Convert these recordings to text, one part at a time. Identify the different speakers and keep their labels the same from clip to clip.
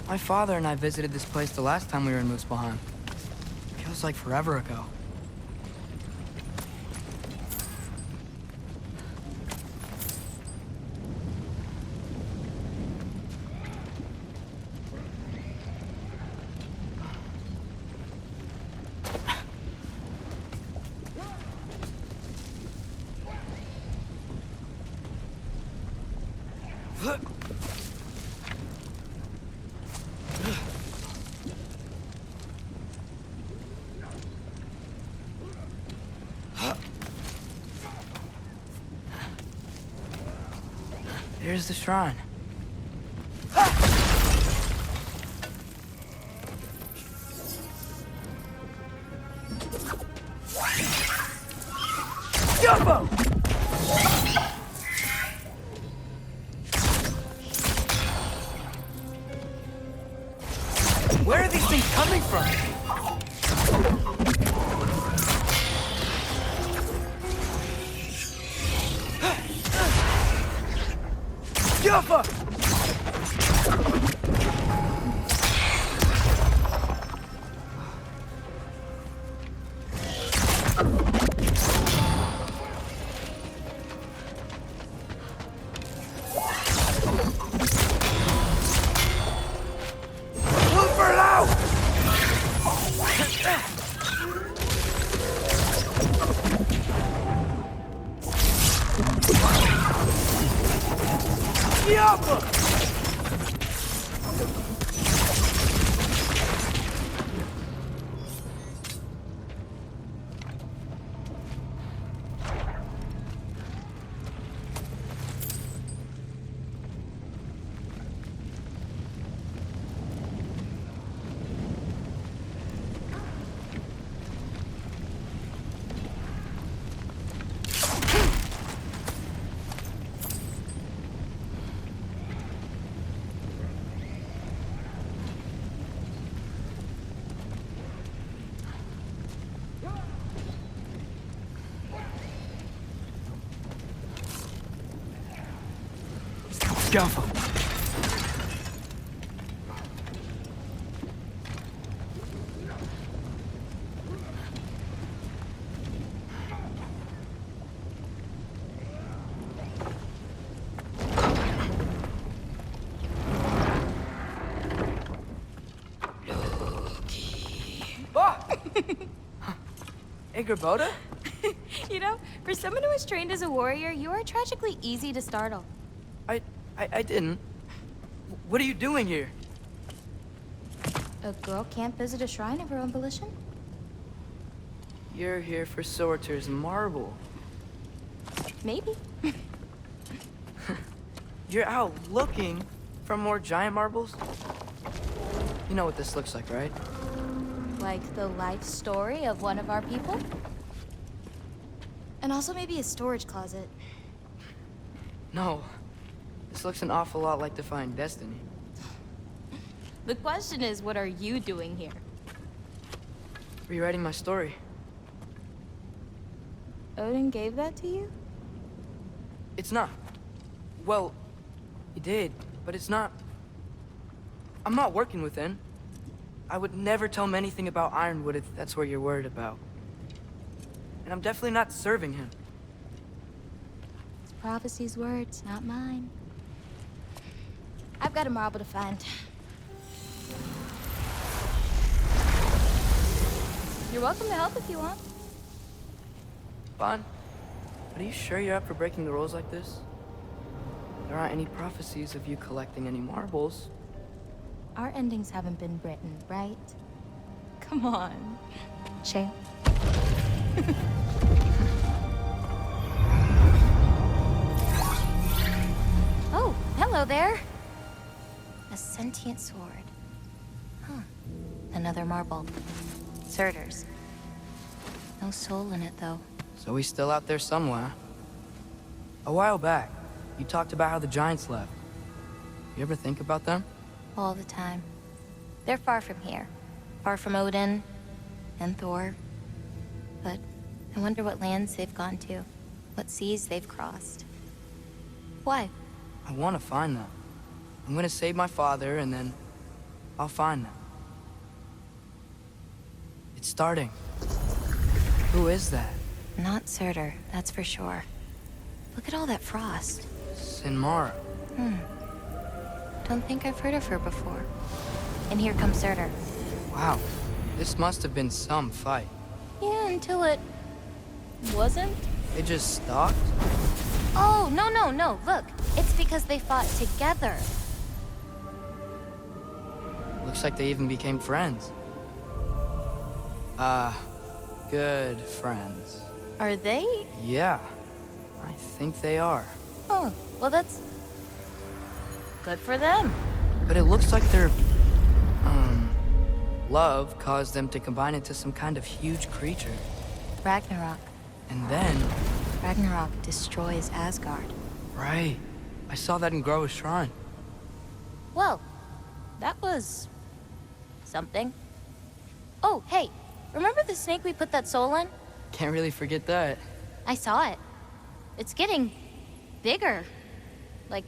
Speaker 1: My father and I visited this place the last time we were in Muspelheim. Feels like forever ago. Here's the shrine. Jumbo! Where are these things coming from? Jumbo! Jumbo. Gerboda?
Speaker 2: You know, for someone who was trained as a warrior, you are tragically easy to startle.
Speaker 1: I didn't. What are you doing here?
Speaker 2: A girl can't visit a shrine of her own volition?
Speaker 1: You're here for Sorter's marble.
Speaker 2: Maybe.
Speaker 1: You're out looking for more giant marbles? You know what this looks like, right?
Speaker 2: Like the life story of one of our people? And also maybe a storage closet.
Speaker 1: No. This looks an awful lot like Defying Destiny.
Speaker 2: The question is, what are you doing here?
Speaker 1: Rewriting my story.
Speaker 2: Odin gave that to you?
Speaker 1: It's not. Well, he did, but it's not. I'm not working with him. I would never tell him anything about Ironwood if that's what you're worried about. And I'm definitely not serving him.
Speaker 2: It's prophecy's words, not mine. I've got a marble to find. You're welcome to help if you want.
Speaker 1: Bon, are you sure you're up for breaking the rules like this? There aren't any prophecies of you collecting any marbles.
Speaker 2: Our endings haven't been written, right? Come on, Shay. Oh, hello there. A sentient sword. Huh. Another marble. Surtur's. No soul in it, though.
Speaker 1: So he's still out there somewhere. A while back, you talked about how the giants left. You ever think about them?
Speaker 2: All the time. They're far from here. Far from Odin and Thor. But I wonder what lands they've gone to. What seas they've crossed. Why?
Speaker 1: I want to find them. I'm gonna save my father, and then I'll find them. It's starting. Who is that?
Speaker 2: Not Surtur, that's for sure. Look at all that frost.
Speaker 1: Sinmara.
Speaker 2: Don't think I've heard of her before. And here comes Surtur.
Speaker 1: Wow. This must have been some fight.
Speaker 2: Yeah, until it... wasn't?
Speaker 1: They just stalked?
Speaker 2: Oh, no. Look, it's because they fought together.
Speaker 1: Looks like they even became friends. Good friends.
Speaker 2: Are they?
Speaker 1: Yeah, I think they are.
Speaker 2: Oh, well that's... good for them.
Speaker 1: But it looks like their, love caused them to combine into some kind of huge creature.
Speaker 2: Ragnarok.
Speaker 1: And then...
Speaker 2: Ragnarok destroys Asgard.
Speaker 1: Right. I saw that in Groa's shrine.
Speaker 2: Well, that was... something. Oh, hey, remember the snake we put that soul in?
Speaker 1: Can't really forget that.
Speaker 2: I saw it. It's getting... bigger. Like,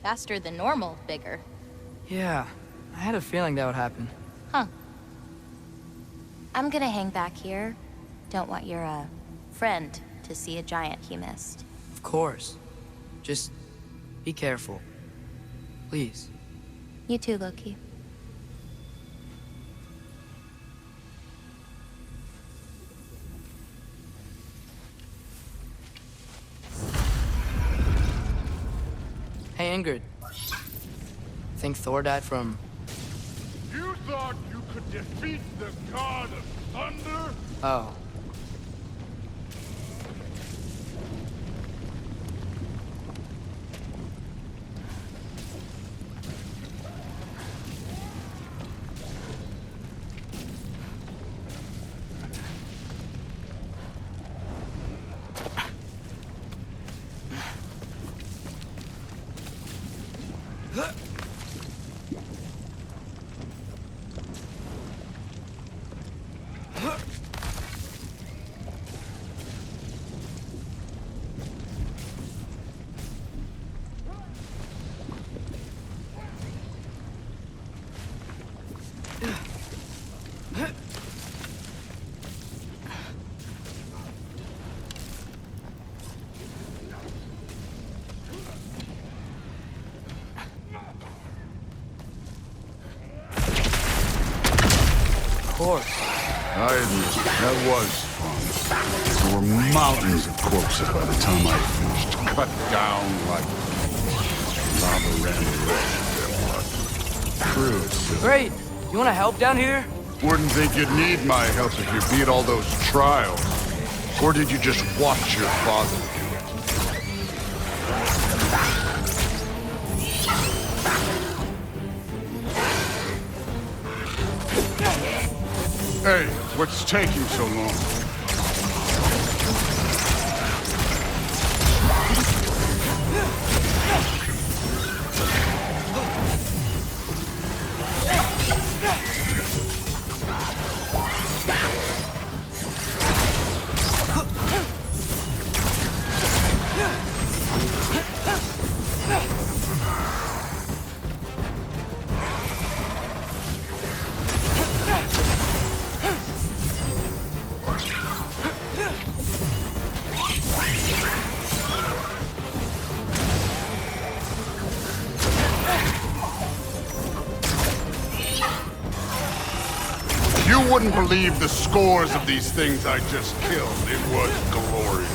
Speaker 2: faster than normal bigger.
Speaker 1: Yeah, I had a feeling that would happen.
Speaker 2: Huh. I'm gonna hang back here. Don't want your, friend to see a giant he missed.
Speaker 1: Of course. Just be careful. Please.
Speaker 2: You too, Loki.
Speaker 1: Hey, Ingrid. Think Thor died from...
Speaker 3: You thought you could defeat the god of thunder?
Speaker 1: Oh. Of course.
Speaker 3: I admit, that was fun. There were mountains of corpses by the time I finished, cut down like lava ran the rest of their blood. True, it's silly.
Speaker 1: Great! You wanna help down here?
Speaker 3: Wouldn't think you'd need my help if you beat all those trials. Or did you just watch your father do it? Hey, what's taking so long? You wouldn't believe the scores of these things I just killed. It was glorious.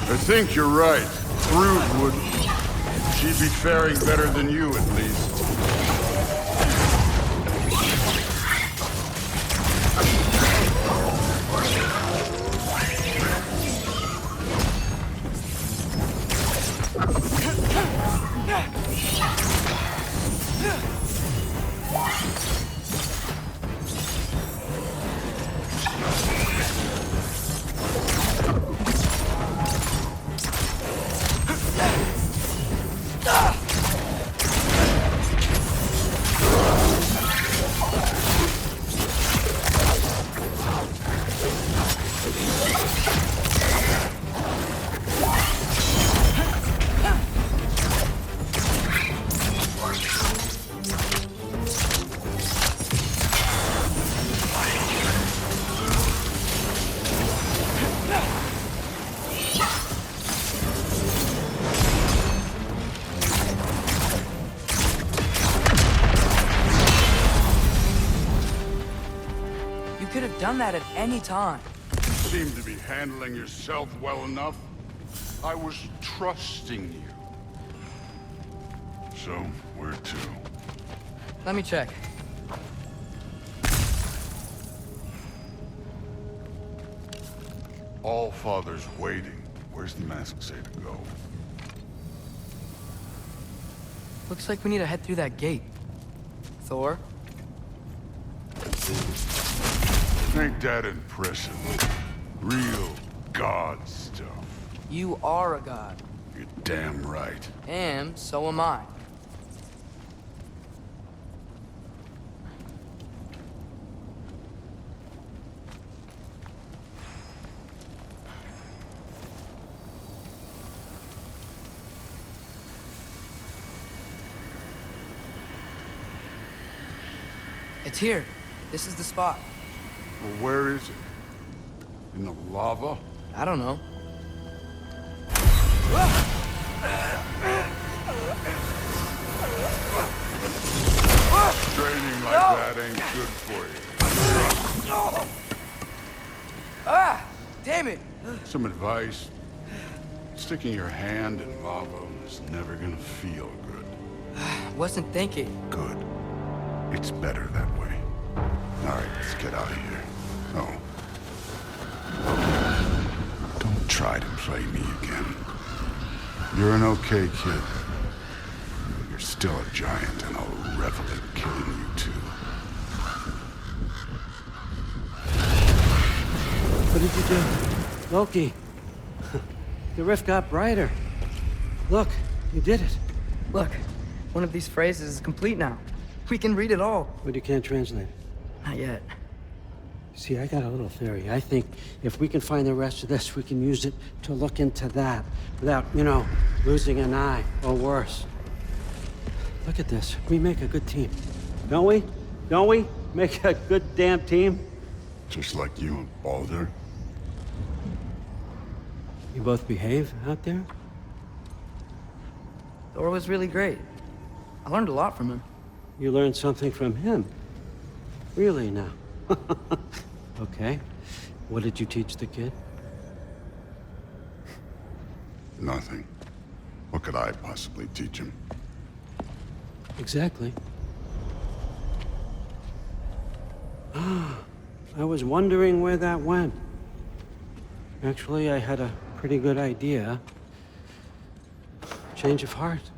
Speaker 3: I think you're right. Thrud would. She'd be faring better than you, at least.
Speaker 1: could have done that at any time.
Speaker 3: You seem to be handling yourself well enough. I was trusting you. So, where to?
Speaker 1: Let me check.
Speaker 3: Allfather's waiting. Where's the mask say to go?
Speaker 1: Looks like we need to head through that gate. Thor?
Speaker 3: Ain't that impressive? Real god stuff.
Speaker 1: You are a god.
Speaker 3: You're damn right.
Speaker 1: And so am I. It's here. This is the spot.
Speaker 3: Well, where is it? In the lava?
Speaker 1: I don't know.
Speaker 3: Training like that ain't good for you.
Speaker 1: Ah! Damn it!
Speaker 3: Some advice. Sticking your hand in lava is never gonna feel good.
Speaker 1: Wasn't thinking.
Speaker 3: Good. It's better that way. All right, let's get out of here. Oh. Don't try to play me again. You're an okay kid. But you're still a giant, and I'll revel in killing you too.
Speaker 4: What did you do? Loki. The rift got brighter. Look, you did it.
Speaker 1: Look, one of these phrases is complete now. We can read it all.
Speaker 4: But you can't translate it.
Speaker 1: Not yet.
Speaker 4: See, I got a little theory. I think if we can find the rest of this, we can use it to look into that without, you know, losing an eye or worse. Look at this. We make a good team. Don't we? Don't we? Make a good damn team?
Speaker 3: Just like you and Baldur.
Speaker 4: You both behave out there?
Speaker 1: Thor was really great. I learned a lot from him.
Speaker 4: You learned something from him. Really now? Okay. What did you teach the kid?
Speaker 3: Nothing. What could I possibly teach him?
Speaker 4: Exactly. I was wondering where that went. Actually, I had a pretty good idea. Change of heart.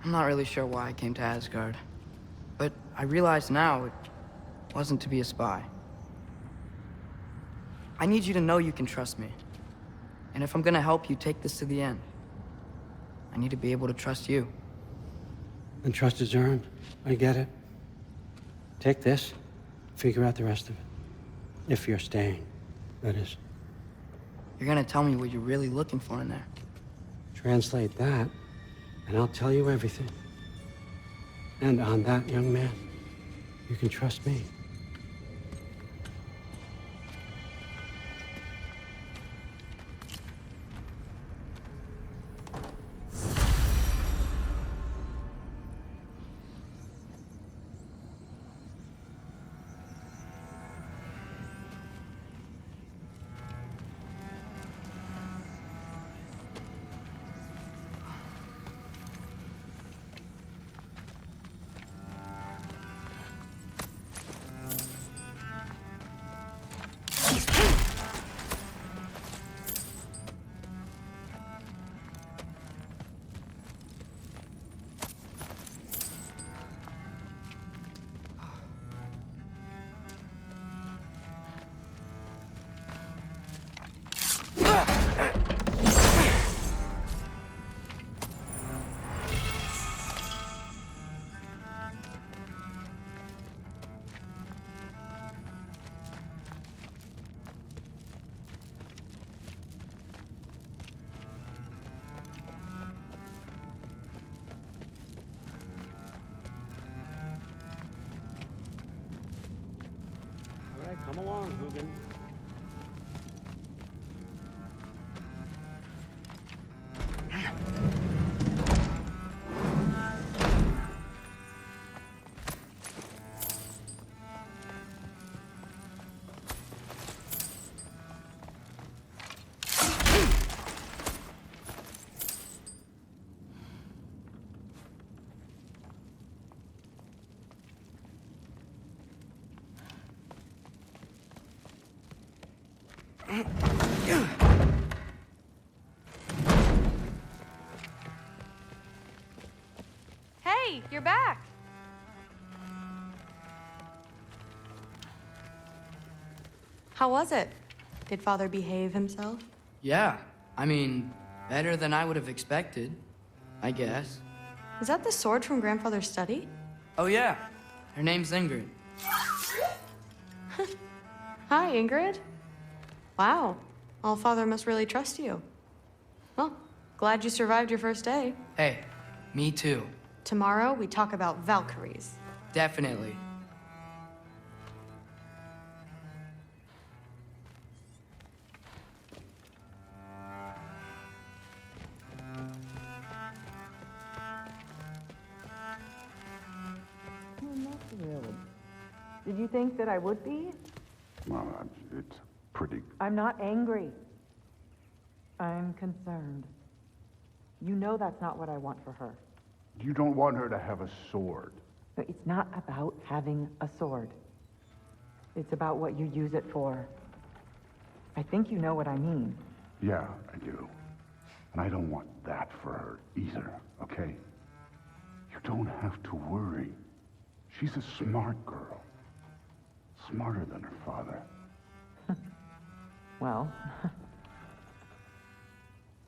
Speaker 1: I'm not really sure why I came to Asgard. But I realize now it wasn't to be a spy. I need you to know you can trust me. And if I'm gonna help you take this to the end, I need to be able to trust you.
Speaker 4: And trust is earned. I get it. Take this, figure out the rest of it. If you're staying, that is.
Speaker 1: You're gonna tell me what you're really looking for in there.
Speaker 4: Translate that, and I'll tell you everything. And on that, young man, you can trust me. All right, come along, Hugin.
Speaker 5: Hey, you're back. How was it? Did Father behave himself?
Speaker 1: Yeah, I mean, better than I would have expected, I guess.
Speaker 5: Is that the sword from Grandfather's study?
Speaker 1: Oh yeah, her name's Ingrid.
Speaker 5: Hi, Ingrid. Wow, All-Father must really trust you. Well, glad you survived your first day.
Speaker 1: Hey, me too.
Speaker 5: Tomorrow, we talk about Valkyries.
Speaker 1: Definitely.
Speaker 6: Did you think that I would be?
Speaker 3: Well, it's pretty...
Speaker 6: I'm not angry. I'm concerned. You know that's not what I want for her.
Speaker 3: You don't want her to have a sword.
Speaker 6: But it's not about having a sword. It's about what you use it for. I think you know what I mean.
Speaker 3: Yeah, I do. And I don't want that for her either, okay? You don't have to worry. She's a smart girl. Smarter than her father.
Speaker 6: Well,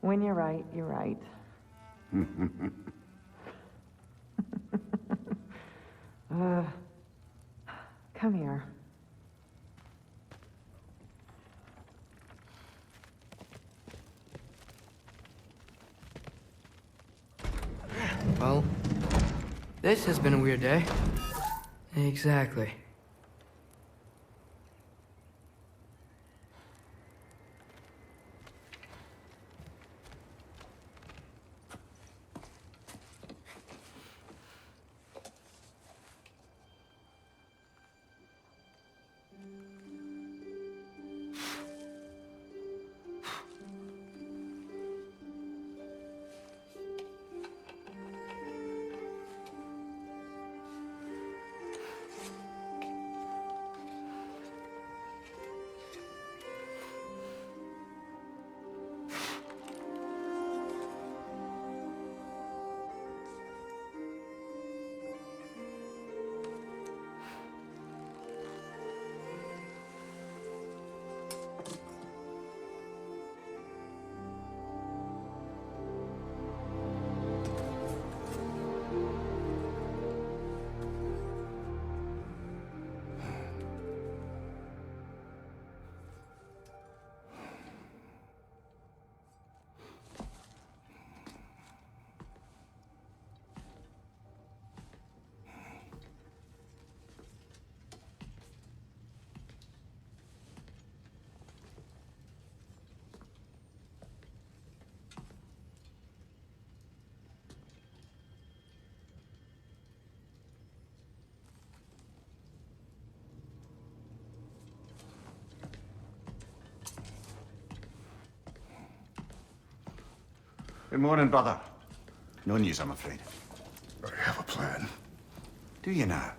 Speaker 6: when you're right, you're right. Come here.
Speaker 1: Well, this has been a weird day. Exactly.
Speaker 7: Good morning, brother. No news, I'm afraid.
Speaker 3: I have a plan.
Speaker 7: Do you now?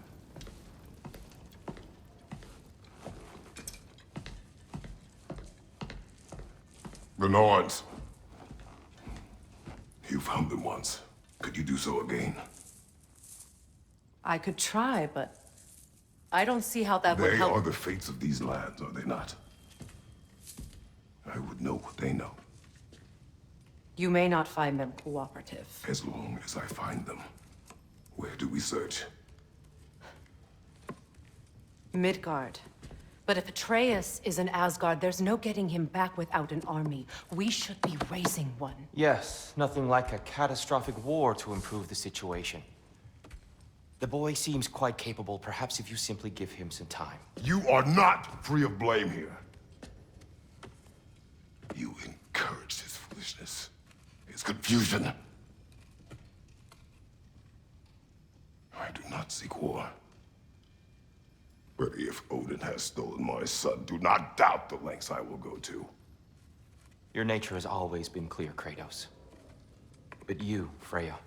Speaker 8: The Norns. You found them once. Could you do so again?
Speaker 9: I could try, but I don't see how that would
Speaker 8: They
Speaker 9: help.
Speaker 8: are the fates of these lands, are they not? I would know what they know,
Speaker 9: You may not find them cooperative.
Speaker 8: as long as I find them. Where do we search?
Speaker 9: Midgard. But if Atreus is in Asgard, there's no getting him back without an army. We should be raising one.
Speaker 10: Yes, nothing like a catastrophic war to improve the situation. The boy seems quite capable. Perhaps if you simply give him some time.
Speaker 8: You are not free of blame here. You encouraged his foolishness, his confusion. I do not seek war. But if Odin has stolen my son, do not doubt the lengths I will go to.
Speaker 10: Your nature has always been clear, Kratos. But you, Freya.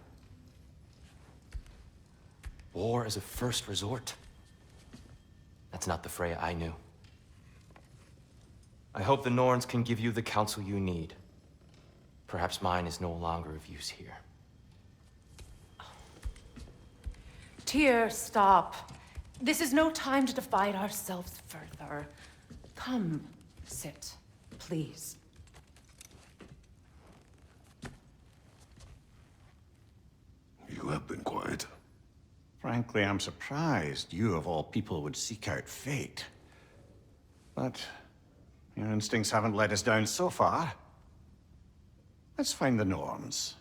Speaker 10: War as a first resort. That's not the Freya I knew. I hope the Norns can give you the counsel you need. Perhaps mine is no longer of use here.
Speaker 9: Tyr, stop. This is no time to divide ourselves further. Come, sit, please.
Speaker 8: You have been quiet.
Speaker 7: Frankly, I'm surprised you of all people would seek out fate. But your instincts haven't let us down so far. Let's find the Norns.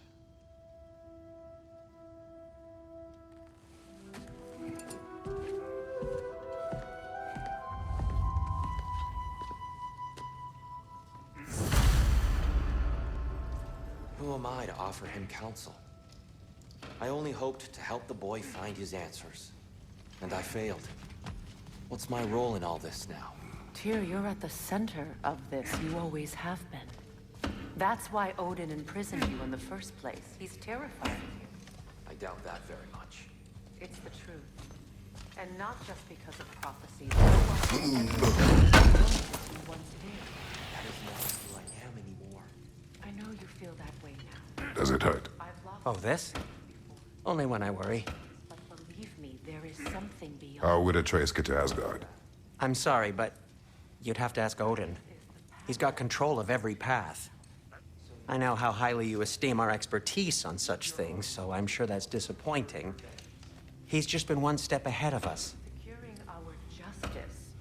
Speaker 10: Who am I to offer him counsel? I only hoped to help the boy find his answers. And I failed. What's my role in all this now?
Speaker 9: Tyr, you're at the center of this. You always have been. That's why Odin imprisoned you in the first place. He's terrified of you.
Speaker 10: I doubt that very much.
Speaker 9: It's the truth. And not just because of prophecies. Once did.
Speaker 10: That is not who I am anymore.
Speaker 9: I know you feel that way now.
Speaker 8: Does it hurt?
Speaker 9: I've lost
Speaker 4: Oh, this? Only when I worry.
Speaker 9: but believe me, there is something beyond.
Speaker 8: How would Atreus get to Asgard?
Speaker 4: I'm sorry, but you'd have to ask Odin. He's got control of every path. I know how highly you esteem our expertise on such things, so I'm sure that's disappointing. He's just been one step ahead of us.
Speaker 9: Securing our justice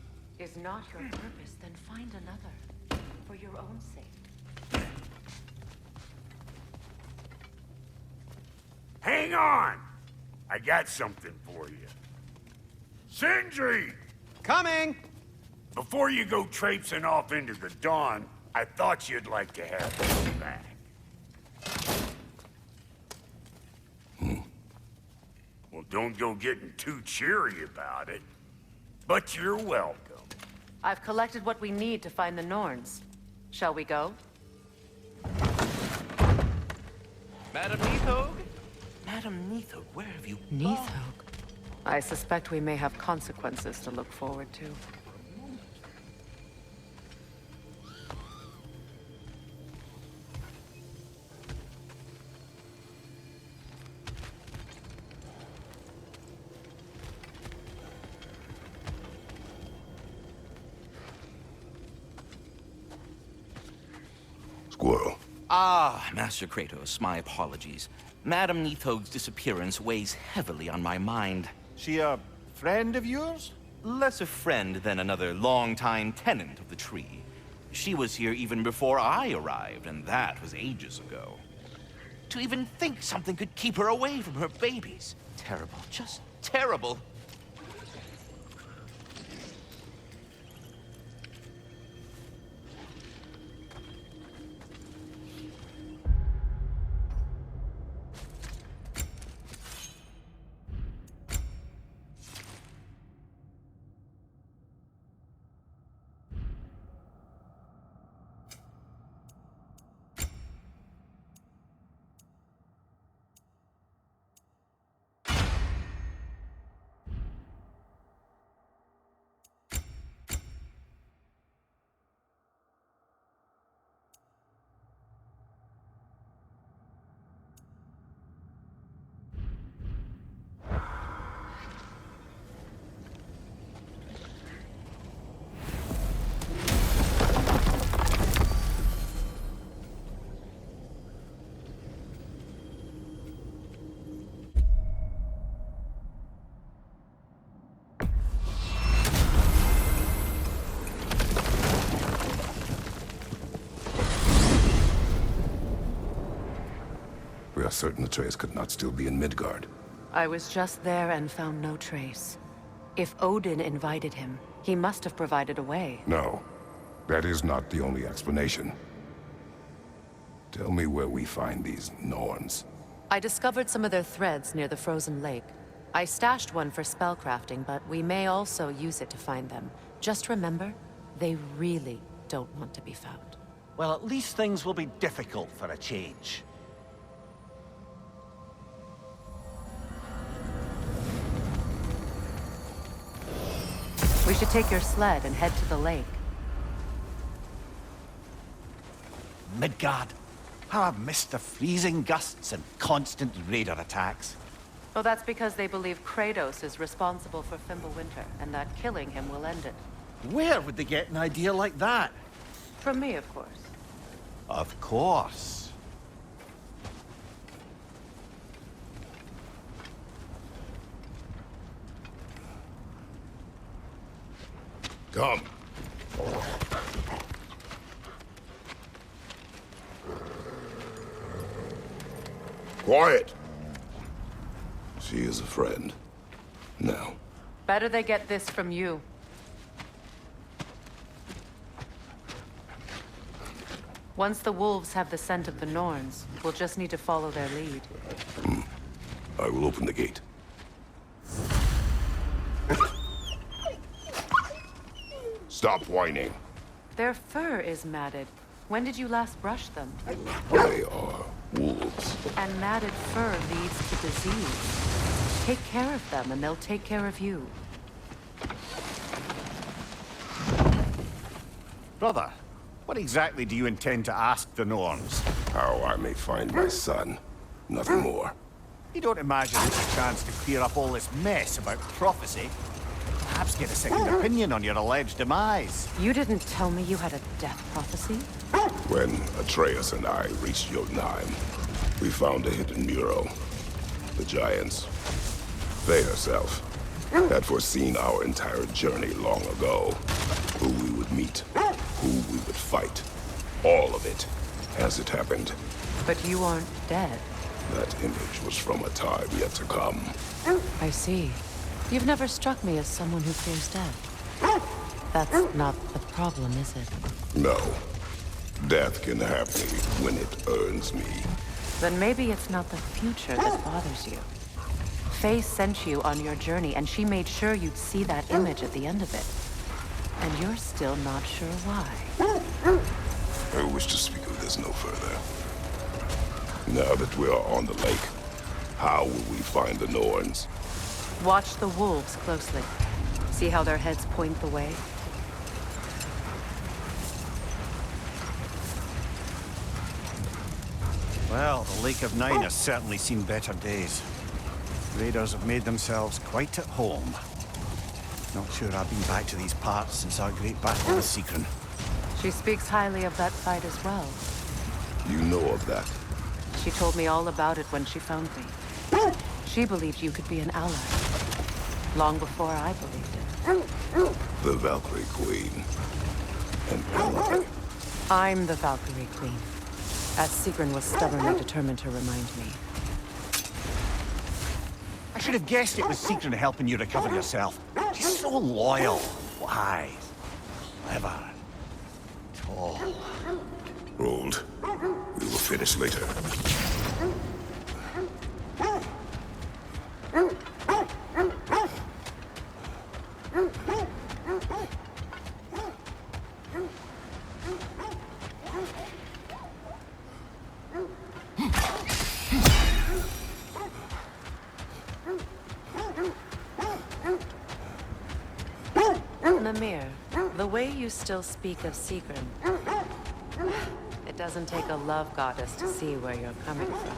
Speaker 9: is not your purpose, then find another. For your own sake.
Speaker 11: Hang on! I got something for you. Sindri!
Speaker 4: Coming!
Speaker 11: Before you go traipsing off into the dawn, I thought you'd like to have this back. Well, don't go getting too cheery about it. But you're welcome.
Speaker 9: I've collected what we need to find the Norns. Shall we go?
Speaker 12: Madam Neathog? Madam Neathog, where have you gone?
Speaker 9: Neathog? I suspect we may have consequences to look forward to.
Speaker 8: Squirrel.
Speaker 12: Ah, Master Kratos, my apologies. Madam Neathog's disappearance weighs heavily on my mind.
Speaker 7: She a friend of yours?
Speaker 12: Less a friend than another longtime tenant of the tree. She was here even before I arrived, and that was ages ago. To even think something could keep her away from her babies. Terrible, just terrible.
Speaker 8: We are certain Atreus could not still be in Midgard.
Speaker 9: I was just there and found no trace. If Odin invited him, he must have provided a way.
Speaker 8: No, that is not the only explanation. Tell me where we find these Norns.
Speaker 9: I discovered some of their threads near the frozen lake. I stashed one for spellcrafting, but we may also use it to find them. Just remember, they really don't want to be found.
Speaker 11: Well, at least things will be difficult for a change.
Speaker 9: We should take your sled and head to the lake.
Speaker 7: Midgard. How I've missed the freezing gusts and constant raider attacks.
Speaker 9: Well, that's because they believe Kratos is responsible for Fimbulwinter, and that killing him will end it.
Speaker 7: Where would they get an idea like that?
Speaker 9: From me, of course.
Speaker 7: Of course.
Speaker 8: Come. Quiet. She is a friend. Now.
Speaker 9: Better they get this from you. Once the wolves have the scent of the Norns, we'll just need to follow their lead.
Speaker 8: I will open the gate. Stop whining.
Speaker 9: Their fur is matted. When did you last brush them?
Speaker 8: They are wolves.
Speaker 9: And matted fur leads to disease. Take care of them, and they'll take care of you.
Speaker 7: Brother, what exactly do you intend to ask the Norns?
Speaker 8: How I may find my son. Nothing more.
Speaker 7: You don't imagine it's a chance to clear up all this mess about prophecy? Perhaps get a second opinion on your alleged demise.
Speaker 9: You didn't tell me you had a death prophecy?
Speaker 8: When Atreus and I reached Jotunheim, we found a hidden mural. The giants, they herself, had foreseen our entire journey long ago. Who we would meet, who we would fight. All of it, as it happened.
Speaker 9: But you aren't dead.
Speaker 8: That image was from a time yet to come.
Speaker 9: I see. You've never struck me as someone who fears death. That's not the problem, is it?
Speaker 8: No. Death can have me when it earns me.
Speaker 9: Then maybe it's not the future that bothers you. Faye sent you on your journey, and she made sure you'd see that image at the end of it. And you're still not sure why.
Speaker 8: I wish to speak of this no further. Now that we are on the lake, how will we find the Norns?
Speaker 9: Watch the wolves closely. See how their heads point the way?
Speaker 7: Well, the Lake of Nine has certainly seen better days. Raiders have made themselves quite at home. Not sure I've been back to these parts since our great battle with Sigrun.
Speaker 9: She speaks highly of that fight as well.
Speaker 8: You know of that?
Speaker 9: She told me all about it when she found me. She believed you could be an ally. Long before I believed it.
Speaker 8: The Valkyrie Queen. An ally.
Speaker 9: I'm the Valkyrie Queen. As Sigrun was stubbornly determined to remind me.
Speaker 7: I should have guessed it was Sigrun helping you recover yourself. She's so loyal, wise, clever, tall.
Speaker 8: Hold. We will finish later.
Speaker 9: Mimir, the way you still speak of Sigrun, it doesn't take a love goddess to see where you're coming from.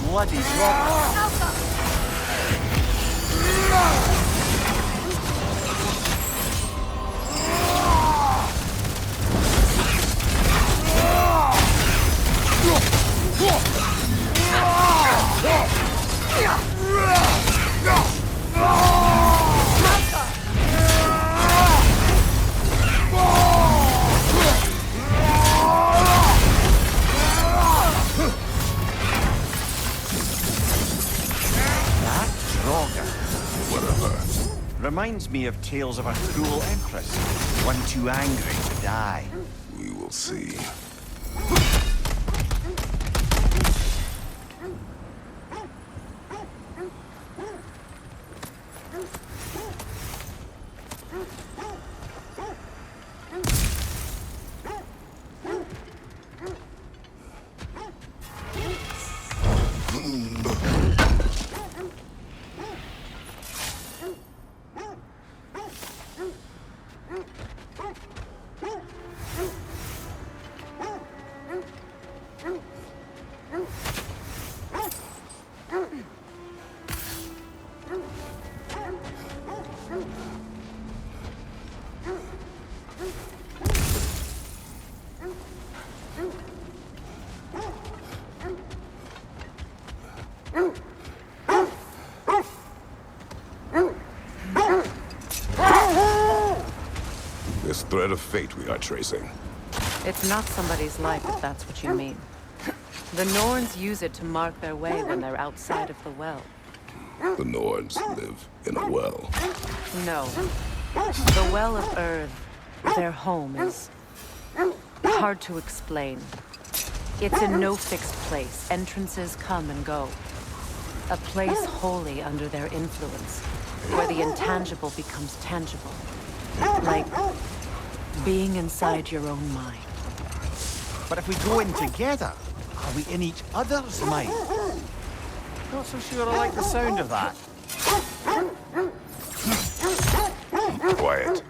Speaker 7: Bloody rock. reminds me of tales of a cruel empress, one too angry to die.
Speaker 8: We will see. This thread of fate we are tracing.
Speaker 9: It's not somebody's life, if that's what you mean. The Norns use it to mark their way when they're outside of the well.
Speaker 8: The Norns live in a well.
Speaker 9: No. The Well of Earth, their home, is hard to explain. It's in no fixed place. Entrances come and go. A place wholly under their influence, where the intangible becomes tangible. Like being inside your own mind.
Speaker 7: But if we go in together, are we in each other's mind? Not so sure I like the sound of that.
Speaker 8: Quiet.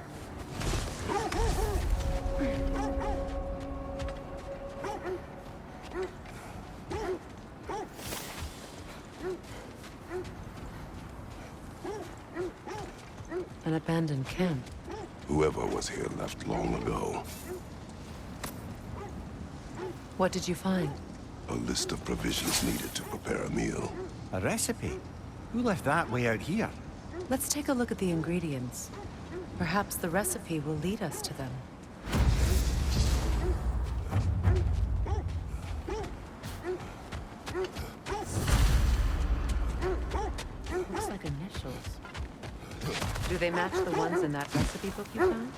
Speaker 9: An abandoned camp.
Speaker 8: Whoever was here left long ago.
Speaker 9: What did you find?
Speaker 8: A list of provisions needed to prepare a meal.
Speaker 7: A recipe? Who left that way out here?
Speaker 9: Let's take a look at the ingredients. Perhaps the recipe will lead us to them. Looks like initials. Do they match the ones in that recipe book you found?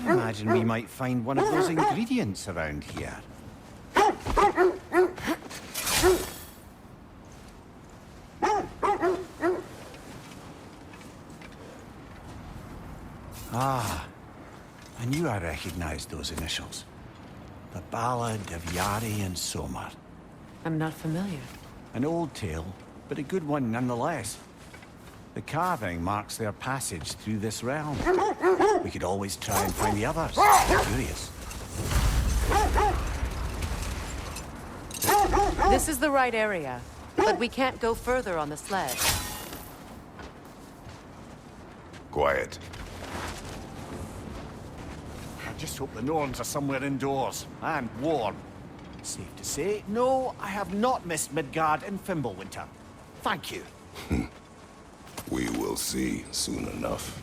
Speaker 7: I imagine we might find one of those ingredients around here. Ah, I knew I recognized those initials. The Ballad of Yari and Somar.
Speaker 9: I'm not familiar.
Speaker 7: An old tale, but a good one nonetheless. The carving marks their passage through this realm. We could always try and find the others. I'm curious.
Speaker 9: This is the right area, but we can't go further on the sled.
Speaker 8: Quiet.
Speaker 7: I just hope the Norns are somewhere indoors and warm. Safe to say, no, I have not missed Midgard in Fimbulwinter. Thank you.
Speaker 8: We will see soon enough.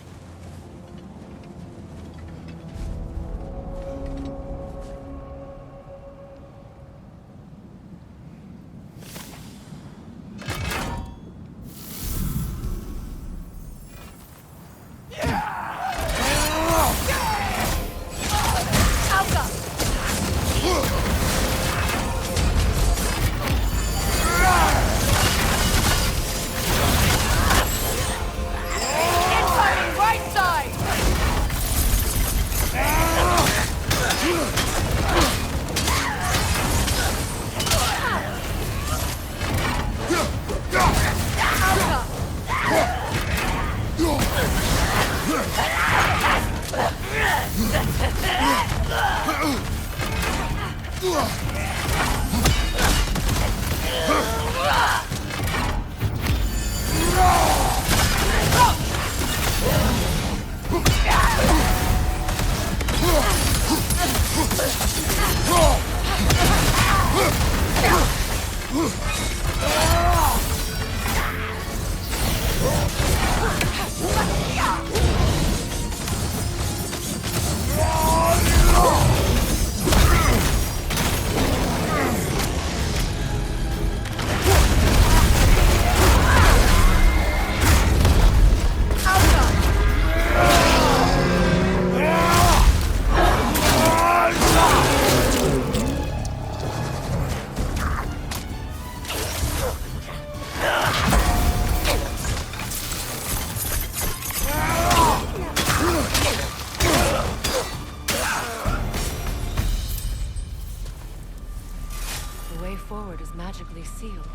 Speaker 9: is magically sealed.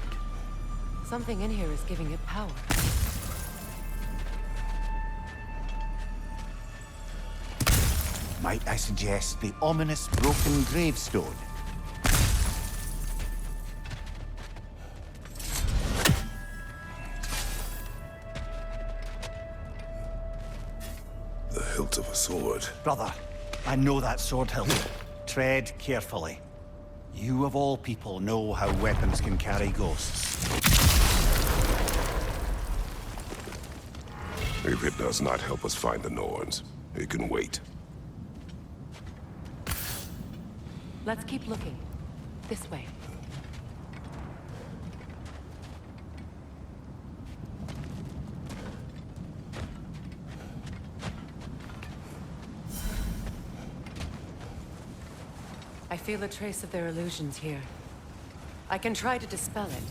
Speaker 9: Something in here is giving it power.
Speaker 7: Might I suggest the ominous broken gravestone?
Speaker 8: The hilt of a sword.
Speaker 7: Brother, I know that sword hilt. Tread carefully. You of all people know how weapons can carry ghosts.
Speaker 8: If it does not help us find the Norns, it can wait.
Speaker 9: Let's keep looking. This way. I feel a trace of their illusions here. I can try to dispel it.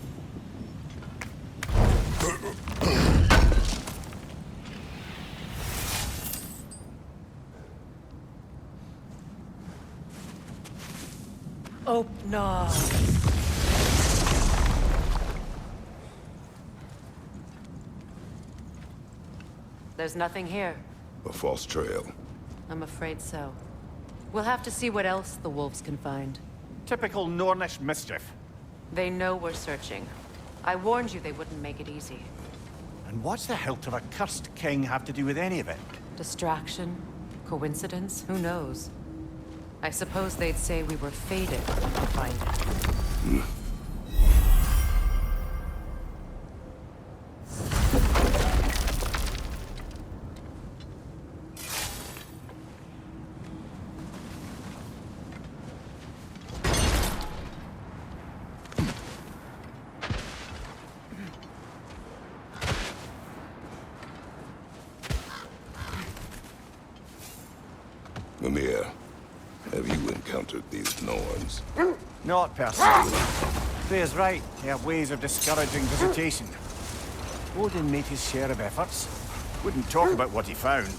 Speaker 9: Oh, no. There's nothing here.
Speaker 8: A false trail.
Speaker 9: I'm afraid so. We'll have to see what else the wolves can find.
Speaker 7: Typical Nornish mischief.
Speaker 9: They know we're searching. I warned you they wouldn't make it easy.
Speaker 7: And what's the hilt of a cursed king have to do with any of it?
Speaker 9: Distraction? Coincidence? Who knows? I suppose they'd say we were fated to find it.
Speaker 8: Mimir, have you encountered these Norns?
Speaker 7: Not personally. Freya's right. They have ways of discouraging visitation. Odin made his share of efforts. Wouldn't talk about what he found.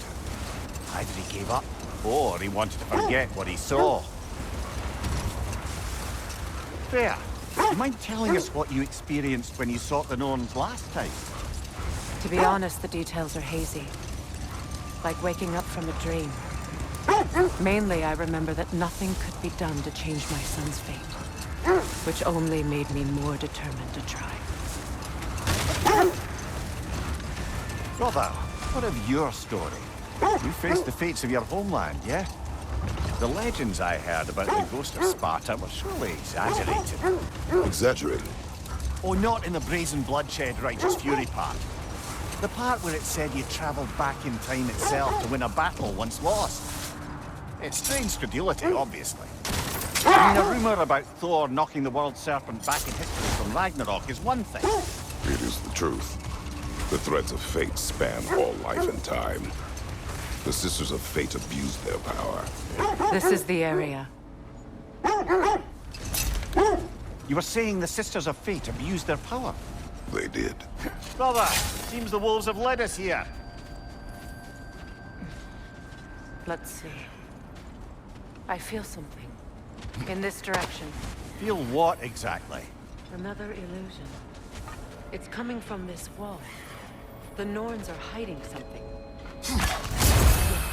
Speaker 7: Either he gave up, or he wanted to forget what he saw. Freya, do you mind telling us what you experienced when you sought the Norns last time?
Speaker 9: To be honest, the details are hazy. Like waking up from a dream. Mainly, I remember that nothing could be done to change my son's fate. Which only made me more determined to try.
Speaker 7: Brother, what of your story? You faced the fates of your homeland, yeah? The legends I heard about the ghost of Sparta were surely exaggerated.
Speaker 8: Exaggerated?
Speaker 7: Oh, not in the brazen bloodshed righteous fury part. The part where it said you traveled back in time itself to win a battle once lost. It's strange credulity, obviously. I mean, a rumor about Thor knocking the world serpent back in history from Ragnarok is one thing.
Speaker 8: It is the truth. The threads of fate span all life and time. The Sisters of Fate abused their power.
Speaker 9: This is the area.
Speaker 7: You were saying the Sisters of Fate abused their power?
Speaker 8: They did.
Speaker 7: Brother, seems the wolves have led us here.
Speaker 9: Let's see. I feel something. In this direction.
Speaker 7: Feel what exactly?
Speaker 9: Another illusion. It's coming from this wall. The Norns are hiding something. You're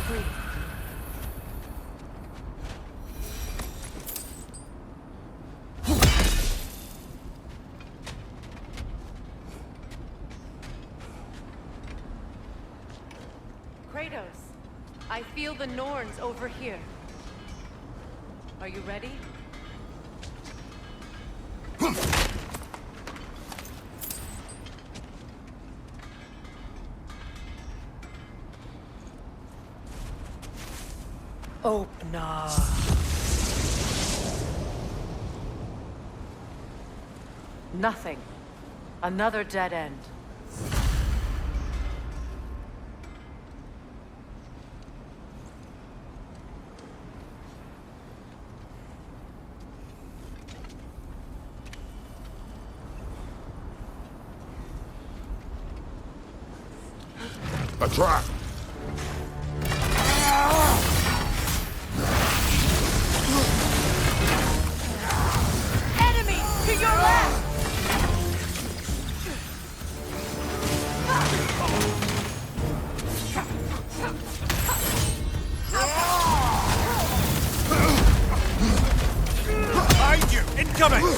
Speaker 9: free. Kratos, I feel the Norns over here. Are you ready? Oh, no. Nothing. Another dead end.
Speaker 8: A trap!
Speaker 9: Enemy to your left!
Speaker 11: Incoming!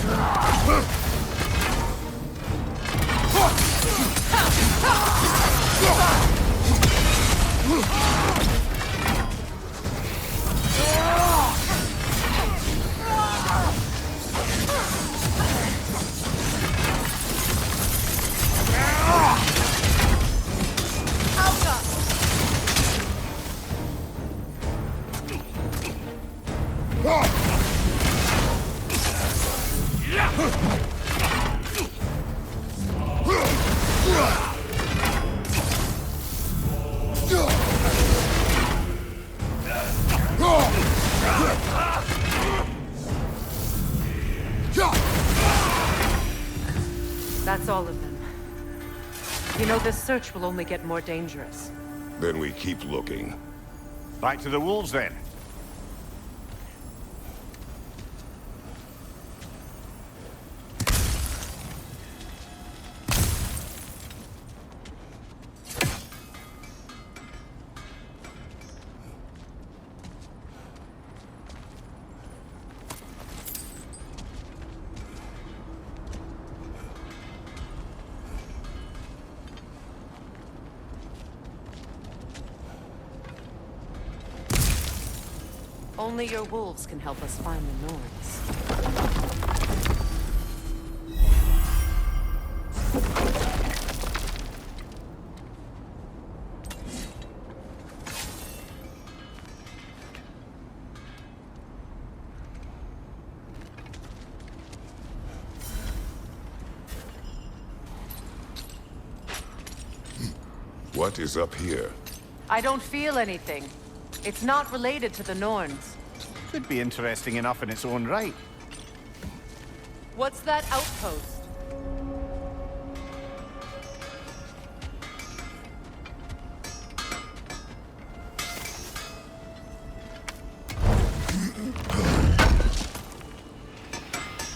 Speaker 9: That's all of them. You know, this search will only get more dangerous.
Speaker 8: Then we keep looking.
Speaker 7: Back to the wolves, then.
Speaker 9: Only your wolves can help us find the Norns.
Speaker 8: What is up here?
Speaker 9: I don't feel anything. It's not related to the Norns.
Speaker 7: Could be interesting enough in its own right.
Speaker 9: What's that outpost?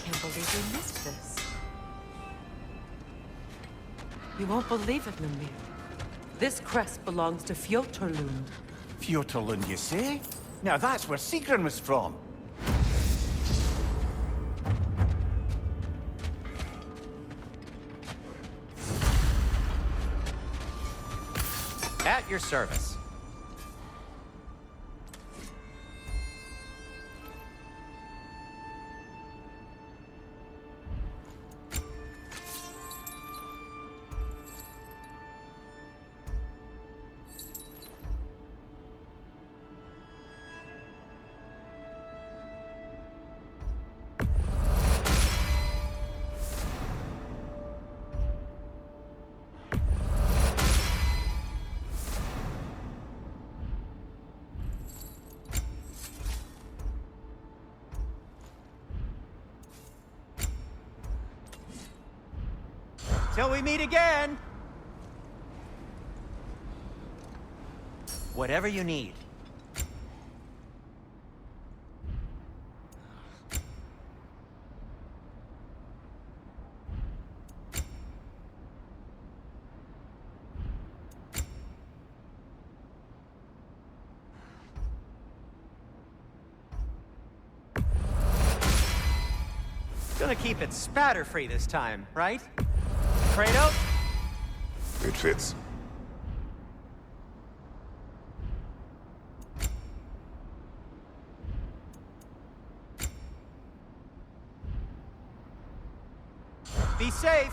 Speaker 9: Can't believe we missed this. You won't believe it, Mimir. This crest belongs to Fjotorlund.
Speaker 7: Fjotorlund, you say? Now that's where Sigrun was from.
Speaker 10: At your service.
Speaker 13: Till we meet again! Whatever you need. Gonna keep it spatter-free this time, right? Kratos?
Speaker 8: It fits.
Speaker 13: Be safe!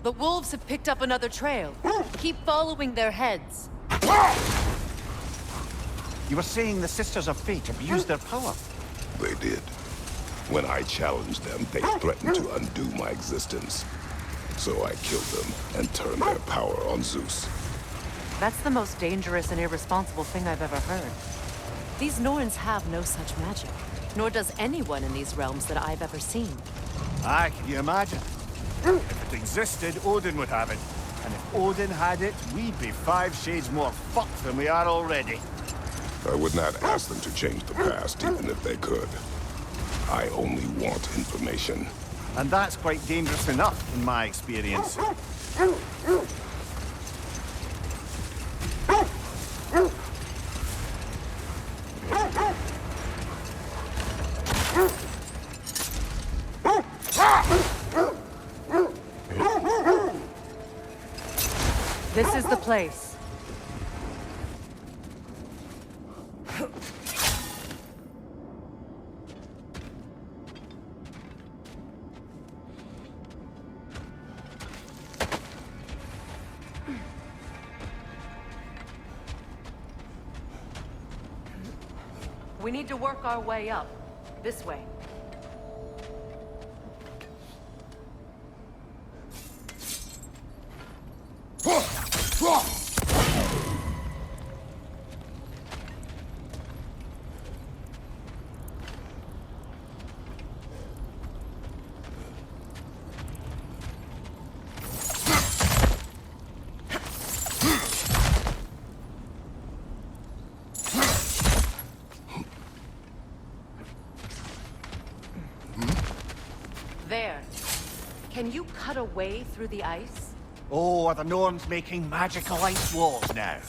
Speaker 9: The wolves have picked up another trail. Keep following their heads.
Speaker 7: You were saying the Sisters of Fate abused their power.
Speaker 8: They did. When I challenged them, they threatened to undo my existence. So I killed them and turned their power on Zeus.
Speaker 9: That's the most dangerous and irresponsible thing I've ever heard. These Norns have no such magic, nor does anyone in these realms that I've ever seen.
Speaker 11: Aye, can you imagine? If it existed, Odin would have it. And if Odin had it, we'd be 5 shades more fucked than we are already.
Speaker 8: I would not ask them to change the past, even if they could. I only want information.
Speaker 11: And that's quite dangerous enough, in my experience.
Speaker 9: This is the place. We need to work our way up. This way. There. Can you cut a way through the ice?
Speaker 11: Oh, are the Norns making magical ice walls now?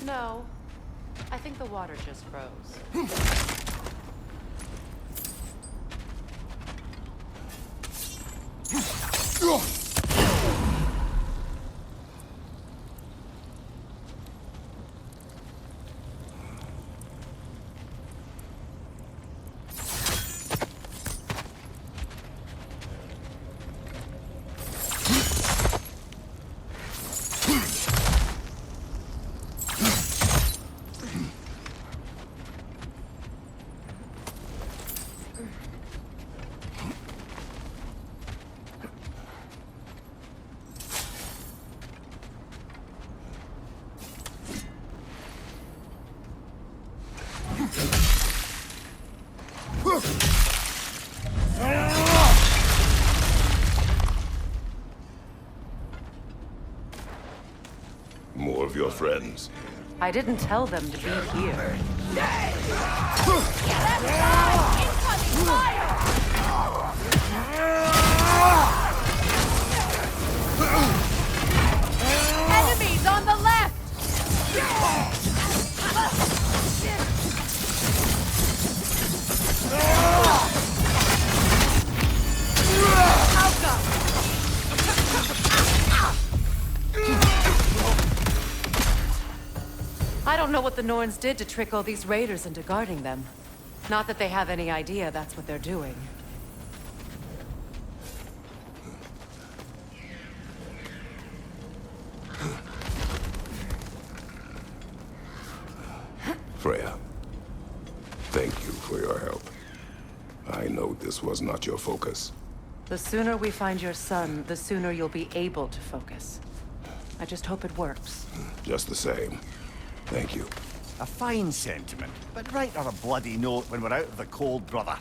Speaker 9: No. I think the water just froze.
Speaker 8: More of your friends.
Speaker 9: I didn't tell them to be here.
Speaker 14: Enemies on the left!
Speaker 9: I don't know what the Norns did to trick all these raiders into guarding them. Not that they have any idea that's what they're doing.
Speaker 8: Freya, thank you for your help. I know this was not your focus.
Speaker 9: The sooner we find your son, the sooner you'll be able to focus. I just hope it works.
Speaker 8: Just the same. Thank you.
Speaker 11: A fine sentiment, but write her a bloody note when we're out of the cold, brother.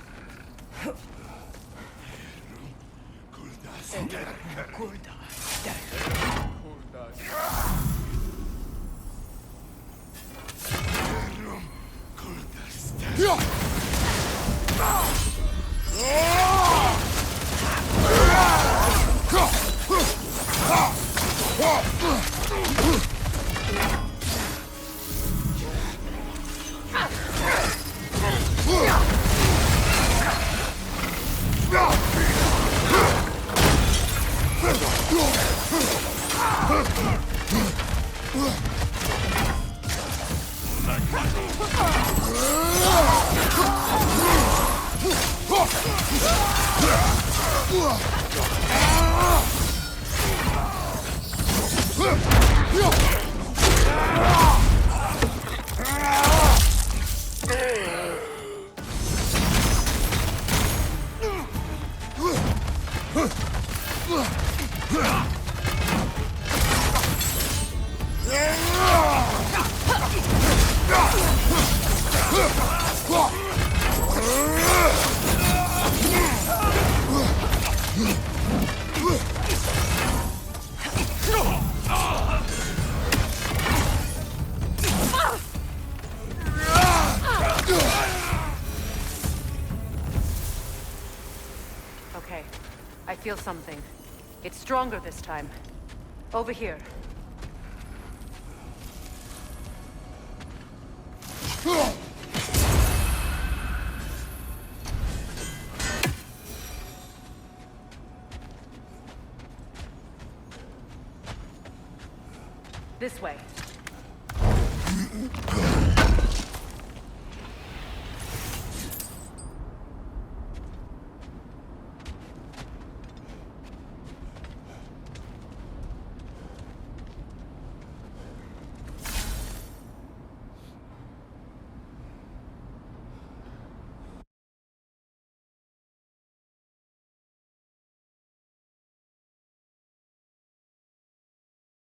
Speaker 9: Okay, I feel something. It's stronger this time. Over here. This way.